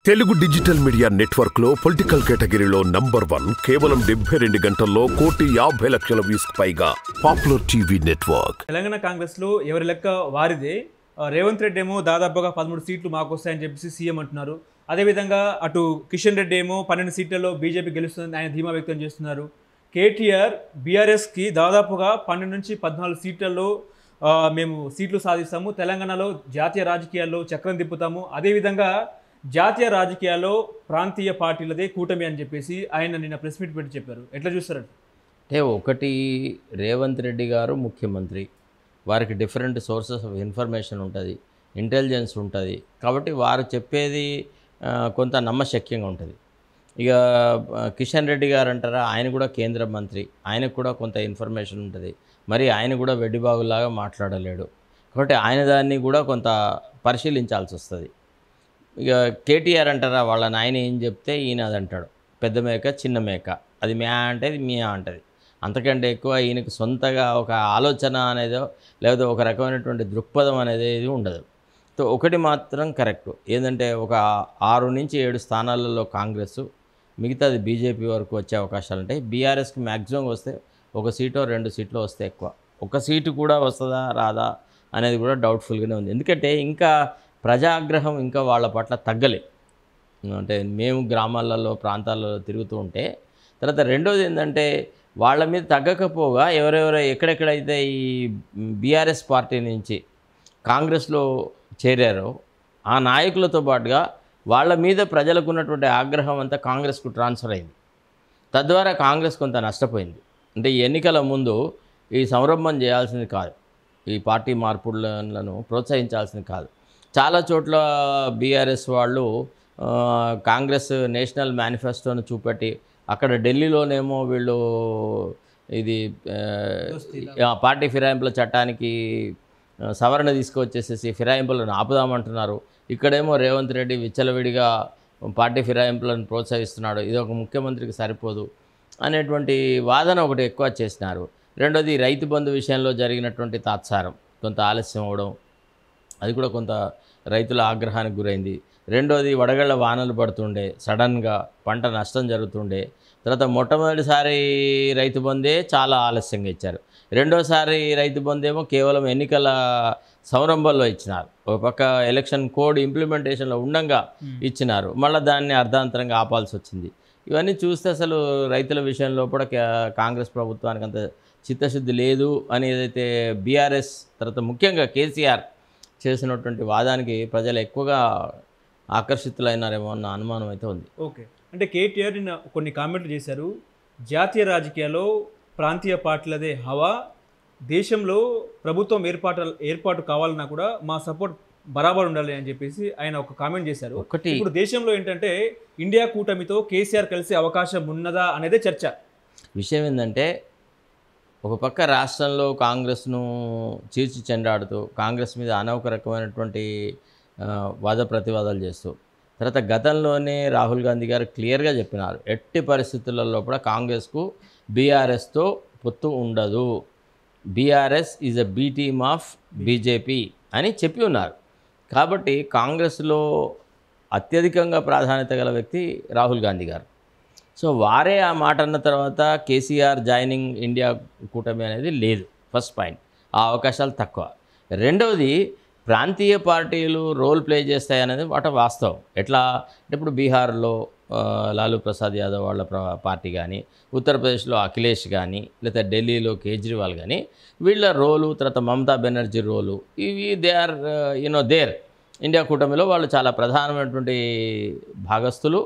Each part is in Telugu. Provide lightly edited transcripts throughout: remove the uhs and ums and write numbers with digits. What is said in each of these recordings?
తెలుగు డిజిటల్ మీడియా నెట్వర్క్ లో పొలిటికల్ కేటగిరీలో నంబర్ 1 కేవలం 72 గంటల్లో 1,50,00,000 వ్యూస్ పైగా popular TV network. Telangana Congress లో ఎవరి లెక్క వారిదే. రేవంత్ రెడ్డి ఏమో దాదాపుగా 13 సీట్లు మాకు వస్తాయని చెప్పేసి సీఎం అంటున్నారు. అదేవిధంగా అటు కిషన్ రెడ్డి ఏమో 12 సీట్లలో బీజేపీ గెలుస్తుందని ఆయన ధీమా వ్యక్తం చేస్తున్నారు. కేటీఆర్ బీఆర్ఎస్కి దాదాపుగా 12 నుంచి 14 సీట్లలో మేము సీట్లు సాధిస్తాము, తెలంగాణలో జాతీయ రాజకీయాల్లో చక్రం తిప్పుతాము, అదేవిధంగా జాతీయ రాజకీయాల్లో ప్రాంతీయ పార్టీలదే కూటమి అని చెప్పేసి ఆయన నిన్న ప్రెస్ మీట్ పెట్టి చెప్పారు. ఎట్లా చూస్తారంటే అంటే ఒకటి, రేవంత్ రెడ్డి గారు ముఖ్యమంత్రి, వారికి డిఫరెంట్ సోర్సెస్ ఆఫ్ ఇన్ఫర్మేషన్ ఉంటుంది, ఇంటెలిజెన్స్ ఉంటుంది, కాబట్టి వారు చెప్పేది కొంత నమ్మశక్యంగా ఉంటుంది. ఇక కిషన్ రెడ్డి గారు అంటారా, ఆయన కూడా కేంద్ర మంత్రి, ఆయనకు కూడా కొంత ఇన్ఫర్మేషన్ ఉంటుంది, మరి ఆయన కూడా వెడ్డిబాగులాగా మాట్లాడలేడు, కాబట్టి ఆయన దాన్ని కూడా కొంత పరిశీలించాల్సి వస్తుంది. ఇక కేటీఆర్ అంటారా, వాళ్ళ నాయన ఏం చెప్తే ఈయన అది అంటాడు, పెద్ద మేక చిన్న మేక, అది మ్యా అంటే అది మియా అంటది, అంతకంటే ఎక్కువ ఈయనకు సొంతగా ఒక ఆలోచన అనేదో లేదా ఒక రకమైనటువంటి దృక్పథం అనేది ఉండదు. సో ఒకటి మాత్రం కరెక్ట్ ఏంటంటే, ఒక 6 నుంచి 7 స్థానాలలో కాంగ్రెస్, మిగతాది బీజేపీ వరకు వచ్చే అవకాశాలు ఉంటాయి. బీఆర్ఎస్కి మ్యాక్సిమం వస్తే 1 సీటో 2 సీట్లో వస్తే ఎక్కువ, 1 సీటు కూడా వస్తుందా రాదా అనేది కూడా డౌట్ఫుల్గానే ఉంది. ఎందుకంటే ఇంకా ప్రజాగ్రహం ఇంకా వాళ్ళ పట్ల తగ్గలే. అంటే మేము గ్రామాలలో ప్రాంతాలలో తిరుగుతూ ఉంటే, తర్వాత రెండోది ఏంటంటే, వాళ్ళ మీద తగ్గకపోగా ఎవరెవరో ఎక్కడెక్కడైతే ఈ బీఆర్ఎస్ పార్టీ నుంచి కాంగ్రెస్లో చేరారో ఆ నాయకులతో పాటుగా వాళ్ళ మీద ప్రజలకు ఉన్నటువంటి ఆగ్రహం అంతా కాంగ్రెస్కు ట్రాన్స్ఫర్ అయింది. తద్వారా కాంగ్రెస్ కొంత నష్టపోయింది. అంటే ఈ ఎన్నికల ముందు ఈ సంరంభం చేయాల్సింది కాదు, ఈ పార్టీ మార్పులను ప్రోత్సహించాల్సింది కాదు. చాలా చోట్ల బీఆర్ఎస్ వాళ్ళు కాంగ్రెస్ నేషనల్ మేనిఫెస్టోను చూపెట్టి, అక్కడ ఢిల్లీలోనేమో వీళ్ళు ఇది పార్టీ ఫిరాయింపుల చట్టానికి సవరణ తీసుకొచ్చేసేసి ఫిరాయింపులను ఆపుదామంటున్నారు. ఇక్కడేమో రేవంత్ రెడ్డి విచ్చలవిడిగా పార్టీ ఫిరాయింపులను ప్రోత్సహిస్తున్నాడు, ఇది ఒక ముఖ్యమంత్రికి సరిపోదు అనేటువంటి వాదన ఒకటి ఎక్కువ చేసినారు. రెండోది, రైతు బంధు విషయంలో జరిగినటువంటి తాత్సారం కొంత ఆలస్యం అవడం, అది కూడా కొంత రైతుల ఆగ్రహానికి గురైంది. రెండోది, వడగళ్ళ వానలు పడుతుండే, సడన్గా పంట నష్టం జరుగుతుండే. తర్వాత మొట్టమొదటిసారి రైతు బందే చాలా ఆలస్యంగా ఇచ్చారు. రెండోసారి రైతు బందేమో కేవలం ఎన్నికల సంరంభంలో ఇచ్చినారు. ఒక పక్క ఎలక్షన్ కోడ్ ఇంప్లిమెంటేషన్లో ఉండంగా ఇచ్చినారు, మళ్ళీ దాన్ని అర్ధాంతరంగా ఆపాల్సి వచ్చింది. ఇవన్నీ చూస్తే అసలు రైతుల విషయంలో కూడా కాంగ్రెస్ ప్రభుత్వానికి అంత చిత్తశుద్ధి లేదు అని ఏదైతే బీఆర్ఎస్ తర్వాత ముఖ్యంగా కేసీఆర్ చేసినటువంటి వాదానికి ప్రజలు ఎక్కువగా ఆకర్షితులైనారేమో అన్న అనుమానం అయితే ఉంది. ఓకే, అంటే కేటీఆర్ నిన్న కొన్ని కామెంట్లు చేశారు. జాతీయ రాజకీయాల్లో ప్రాంతీయ పార్టీలదే హవా, దేశంలో ప్రభుత్వం ఏర్పాటు కావాలన్నా కూడా మా సపోర్ట్ బరాబర్ ఉండాలి అని చెప్పేసి ఆయన ఒక కామెంట్ చేశారు. ఇప్పుడు దేశంలో ఏంటంటే ఇండియా కూటమితో కేసీఆర్ కలిసే అవకాశం ఉన్నదా అనేదే చర్చ. విషయం ఏంటంటే, ఒక పక్క రాష్ట్రంలో కాంగ్రెస్ను చీల్చి చెండాడుతూ కాంగ్రెస్ మీద అనేక రకమైనటువంటి వాద ప్రతివాదాలు చేస్తూ, తర్వాత గతంలోనే రాహుల్ గాంధీ గారు క్లియర్గా చెప్పినారు, ఎట్టి పరిస్థితులలో కూడా కాంగ్రెస్కు బీఆర్ఎస్తో పొత్తు ఉండదు, BRS is a B team of BJP అని చెప్పి ఉన్నారు. కాబట్టి కాంగ్రెస్లో అత్యధికంగా ప్రాధాన్యత గల వ్యక్తి రాహుల్ గాంధీ గారు. సో వారే ఆ మాట అన్న తర్వాత కేసీఆర్ జాయినింగ్ ఇండియా కూటమి అనేది లేదు, ఫస్ట్ పాయింట్, ఆ అవకాశాలు తక్కువ. రెండవది, ప్రాంతీయ పార్టీలు రోల్ ప్లే చేస్తాయనేది వాటి వాస్తవం. ఎట్లా అంటే, ఇప్పుడు బీహార్లో లాలూ ప్రసాద్ యాదవ్ వాళ్ళ పార్టీ కానీ, ఉత్తరప్రదేశ్లో అఖిలేష్ కానీ, లేదా ఢిల్లీలో కేజ్రీవాల్ కానీ, వీళ్ళ రోలు, తర్వాత మమతా బెనర్జీ రోలు, ఇవి దే ఆర్ దేర్ ఇండియా కూటమిలో వాళ్ళు చాలా ప్రధానమైనటువంటి భాగస్థులు,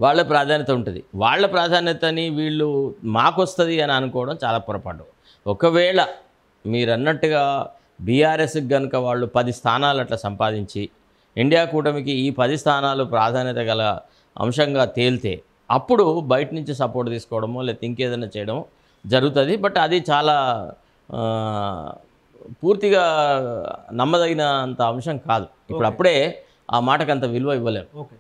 వాళ్ళ ప్రాధాన్యత ఉంటుంది. వాళ్ళ ప్రాధాన్యతని వీళ్ళు మాకొస్తుంది అని అనుకోవడం చాలా పొరపాటు. ఒకవేళ మీరు అన్నట్టుగా బీఆర్ఎస్కి కనుక వాళ్ళు 10 స్థానాలు అట్లా సంపాదించి ఇండియా కూటమికి ఈ 10 స్థానాలు ప్రాధాన్యత గల అంశంగా తేలితే, అప్పుడు బయట నుంచి సపోర్ట్ తీసుకోవడమో లేకపోతే ఇంకేదైనా చేయడమో జరుగుతుంది. బట్ అది చాలా పూర్తిగా నమ్మదగినంత అంశం కాదు. ఇప్పుడు అప్పుడే ఆ మాటకు అంత విలువ ఇవ్వలేము. ఓకే.